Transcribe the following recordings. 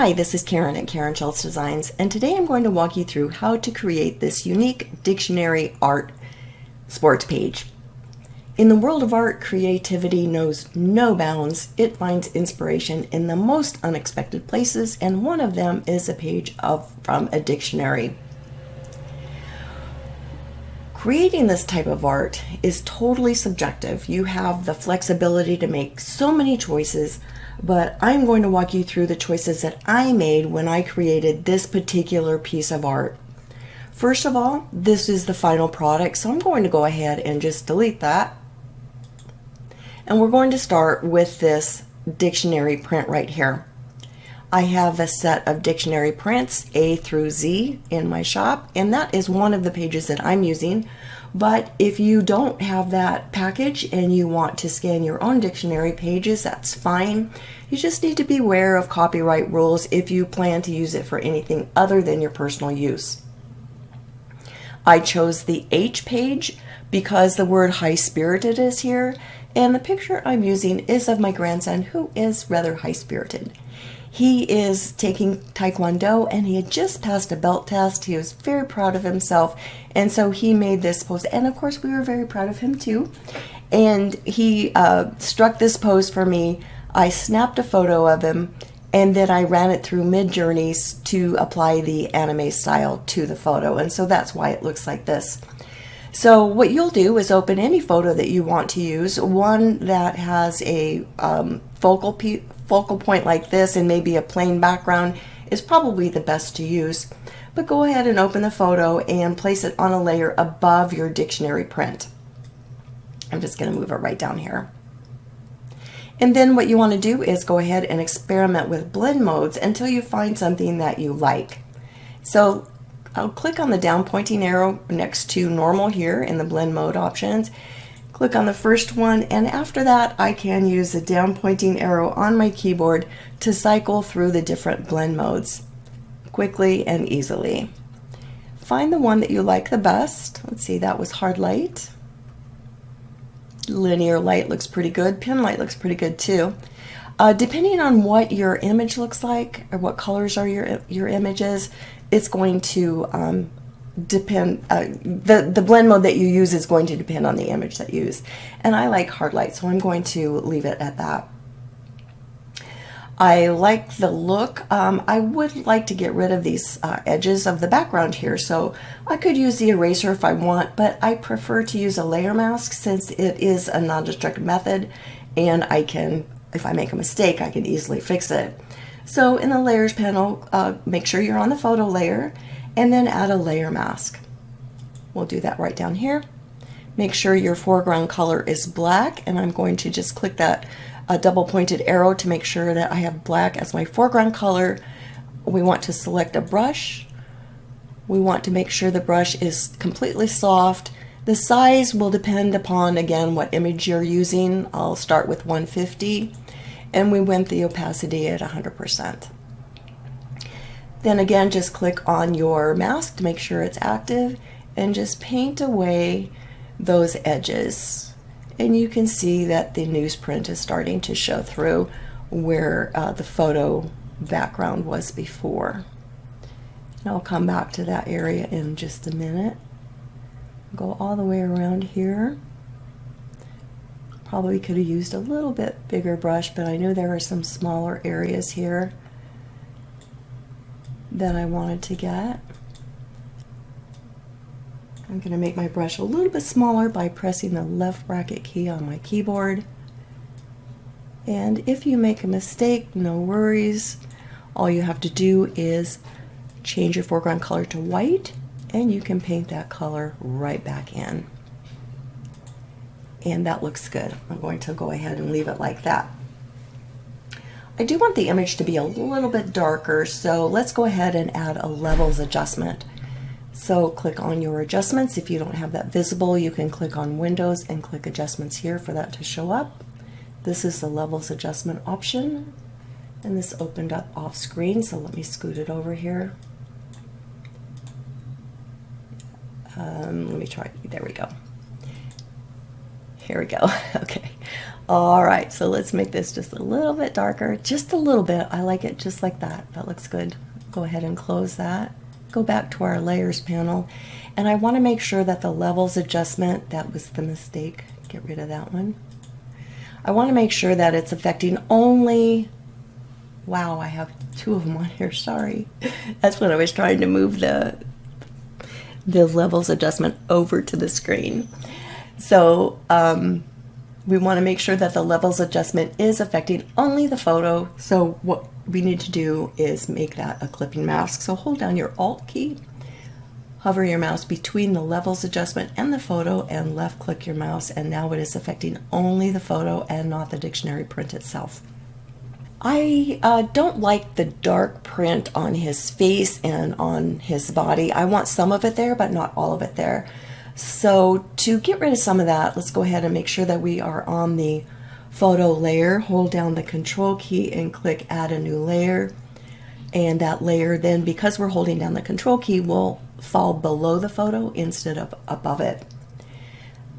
Hi, this is Karen at Karen Schulz Designs, and today I'm going to walk you through how to create this unique dictionary art sports page. In the world of art, creativity knows no bounds. It finds inspiration in the most unexpected places, and one of them is a page from a dictionary. Creating this type of art is totally subjective. You have the flexibility to make so many choices, but I'm going to walk you through the choices that I made when I created this particular piece of art. First of all, this is the final product, so I'm going to go ahead and just delete that. And we're going to start with this dictionary print right here. I have a set of dictionary prints A through Z in my shop, and that is one of the pages that I'm using. But if you don't have that package and you want to scan your own dictionary pages, that's fine. You just need to be aware of copyright rules if you plan to use it for anything other than your personal use. I chose the H page because the word high-spirited is here, and the picture I'm using is of my grandson, who is rather high-spirited. He is taking Taekwondo, and he had just passed a belt test. He was very proud of himself, and so he made this pose. And of course, we were very proud of him too. And he struck this pose for me. I snapped a photo of him, and then I ran it through Midjourneys to apply the anime style to the photo. And so that's why it looks like this. So what you'll do is open any photo that you want to use, one that has a focal point like this and maybe a plain background is probably the best to use. But go ahead and open the photo and place it on a layer above your dictionary print. I'm just going to move it right down here. And then what you want to do is go ahead and experiment with blend modes until you find something that you like. So I'll click on the down pointing arrow next to normal here in the blend mode options. Click on the first one, and after that I can use the down pointing arrow on my keyboard to cycle through the different blend modes quickly and easily. Find the one that you like the best. Let's see, that was hard light. Linear light looks pretty good. Pin light looks pretty good too. Depending on what your image looks like or what colors are your images, it's going to depend, the blend mode that you use is going to depend on the image that you use. And I like hard light, so I'm going to leave it at that. I like the look. I would like to get rid of these edges of the background here, so I could use the eraser if I want, but I prefer to use a layer mask since it is a non-destructive method, and I can, if I make a mistake, I can easily fix it. So in the layers panel, make sure you're on the photo layer and then add a layer mask. We'll do that right down here. Make sure your foreground color is black, and I'm going to just click that double pointed arrow to make sure that I have black as my foreground color. We want to select a brush. We want to make sure the brush is completely soft. The size will depend upon, again, what image you're using. I'll start with 150, and we want the opacity at 100%. Then again, just click on your mask to make sure it's active and just paint away those edges. And you can see that the newsprint is starting to show through where the photo background was before. And I'll come back to that area in just a minute. Go all the way around here. Probably could have used a little bit bigger brush, but I knew there were some smaller areas here that I wanted to get. I'm going to make my brush a little bit smaller by pressing the left bracket key on my keyboard. And if you make a mistake, no worries. All you have to do is change your foreground color to white, and you can paint that color right back in. And that looks good. I'm going to go ahead and leave it like that. I do want the image to be a little bit darker, so let's go ahead and add a levels adjustment. So click on your adjustments. If you don't have that visible, you can click on Windows and click Adjustments here for that to show up. This is the levels adjustment option, and this opened up off screen, so let me scoot it over here. Let me try, there we go. Here we go. Okay, All right, so let's make this just a little bit darker, just a little bit. I like it just like that. That looks good. Go ahead and close that. Go back to our layers panel, and I want to make sure that the levels adjustment, that was the mistake. Get rid of that one. I want to make sure that it's affecting only, wow, I have two of them on here, sorry. That's when I was trying to move the levels adjustment over to the screen. So we want to make sure that the levels adjustment is affecting only the photo. So what we need to do is make that a clipping mask. So hold down your Alt key, hover your mouse between the levels adjustment and the photo, and left click your mouse, and now it is affecting only the photo and not the dictionary print itself. I don't like the dark print on his face and on his body. I want some of it there, but not all of it there. So to get rid of some of that, let's go ahead and make sure that we are on the photo layer. Hold down the Control key and click Add a New Layer. And that layer then, because we're holding down the Control key, will fall below the photo instead of above it.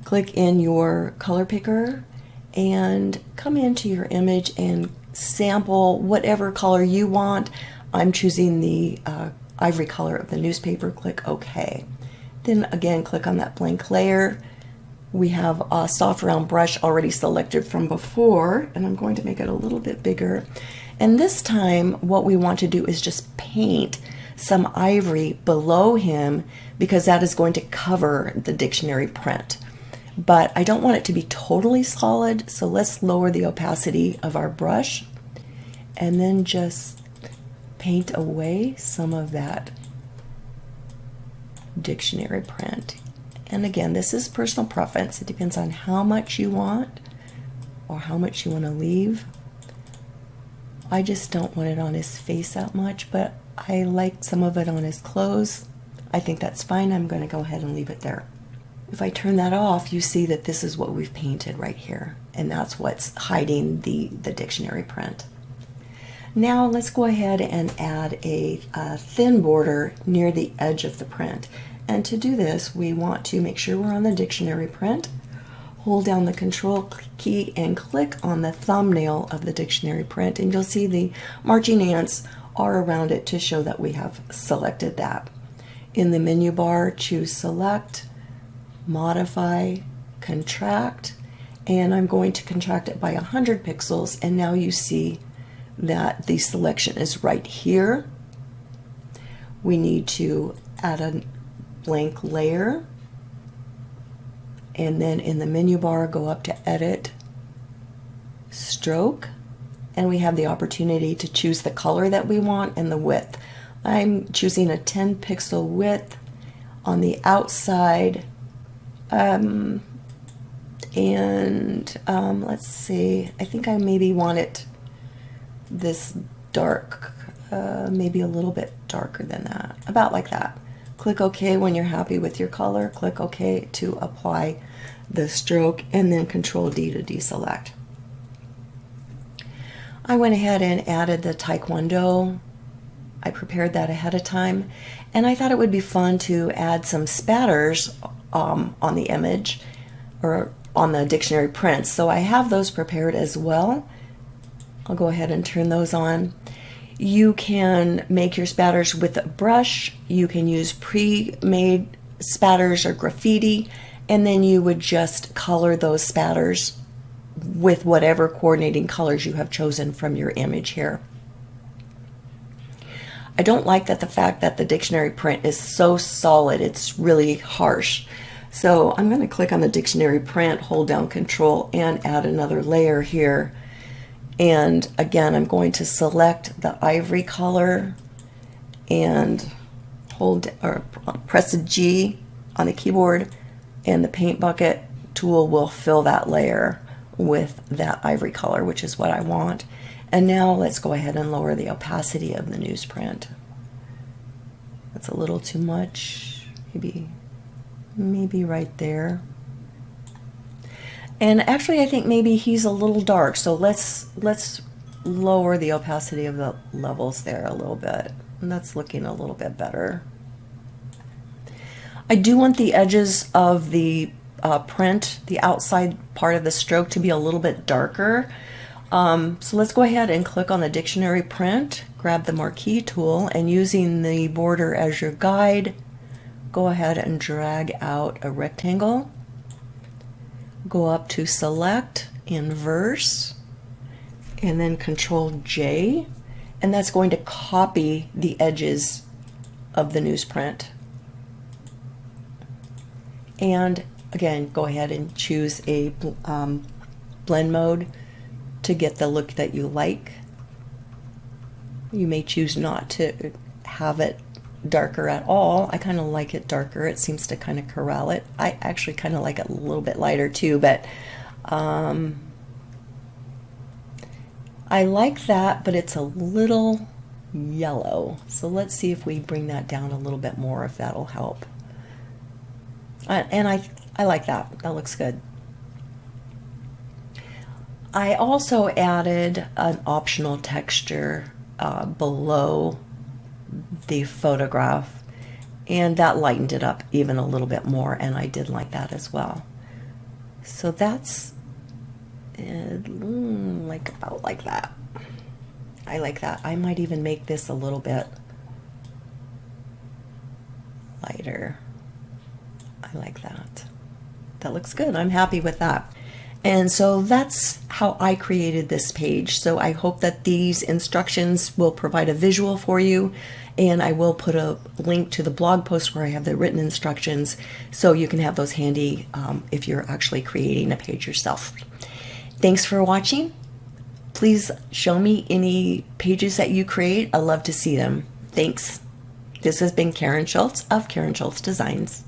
Click in your color picker and come into your image and sample whatever color you want. I'm choosing the ivory color of the newspaper. Click OK. Then again, click on that blank layer. We have a soft round brush already selected from before, and I'm going to make it a little bit bigger. And this time what we want to do is just paint some ivory below him, because that is going to cover the dictionary print. But I don't want it to be totally solid, so let's lower the opacity of our brush and then just paint away some of that dictionary print. And again, this is personal preference. It depends on how much you want or how much you want to leave. I just don't want it on his face that much, but I like some of it on his clothes. I think that's fine. I'm going to go ahead and leave it there. If I turn that off, you see that this is what we've painted right here, and that's what's hiding the dictionary print. Now let's go ahead and add a thin border near the edge of the print. And to do this, we want to make sure we're on the dictionary print. Hold down the Control key and click on the thumbnail of the dictionary print, and you'll see the marching ants are around it to show that we have selected that. In the menu bar, choose Select, Modify, Contract, and I'm going to contract it by 100 pixels, and now you see that the selection is right here. We need to add a blank layer, and then in the menu bar go up to Edit, Stroke, and we have the opportunity to choose the color that we want and the width. I'm choosing a 10 pixel width on the outside, and let's see, I think I maybe want it this dark, maybe a little bit darker than that, about like that. Click OK when you're happy with your color. Click OK to apply the stroke, and then Control D to deselect. I went ahead and added the Taekwondo. I prepared that ahead of time, and I thought it would be fun to add some spatters on the image or on the dictionary print. So I have those prepared as well. I'll go ahead and turn those on. You can make your spatters with a brush. You can use pre-made spatters or graffiti, and then you would just color those spatters with whatever coordinating colors you have chosen from your image here. I don't like the fact that the dictionary print is so solid. It's really harsh. So I'm going to click on the dictionary print, hold down Control, and add another layer here. And again, I'm going to select the ivory color and hold or press a G on the keyboard, and the paint bucket tool will fill that layer with that ivory color, which is what I want. And now let's go ahead and lower the opacity of the newsprint. That's a little too much, maybe right there. And actually I think maybe he's a little dark, so let's lower the opacity of the levels there a little bit. And that's looking a little bit better. I do want the edges of the print, the outside part of the stroke, to be a little bit darker. So let's go ahead and click on the dictionary print, grab the Marquee tool, and using the border as your guide, go ahead and drag out a rectangle. Go up to select, inverse, and then Control J, and that's going to copy the edges of the newsprint. And again, go ahead and choose a blend mode to get the look that you like. You may choose not to have it darker at all. I kind of like it darker. It seems to kind of corral it. I actually kind of like it a little bit lighter too, but I like that, but it's a little yellow. So let's see if we bring that down a little bit more, if that'll help. And I like that. That looks good. I also added an optional texture below the photograph, and that lightened it up even a little bit more, and I did like that as well. So that's about like that. I like that. I might even make this a little bit lighter. I like that. That looks good. I'm happy with that. And so that's how I created this page. So I hope that these instructions will provide a visual for you, and I will put a link to the blog post where I have the written instructions, so you can have those handy if you're actually creating a page yourself. Thanks for watching. Please show me any pages that you create. I love to see them. Thanks. This has been Karen Schulz of Karen Schulz Designs.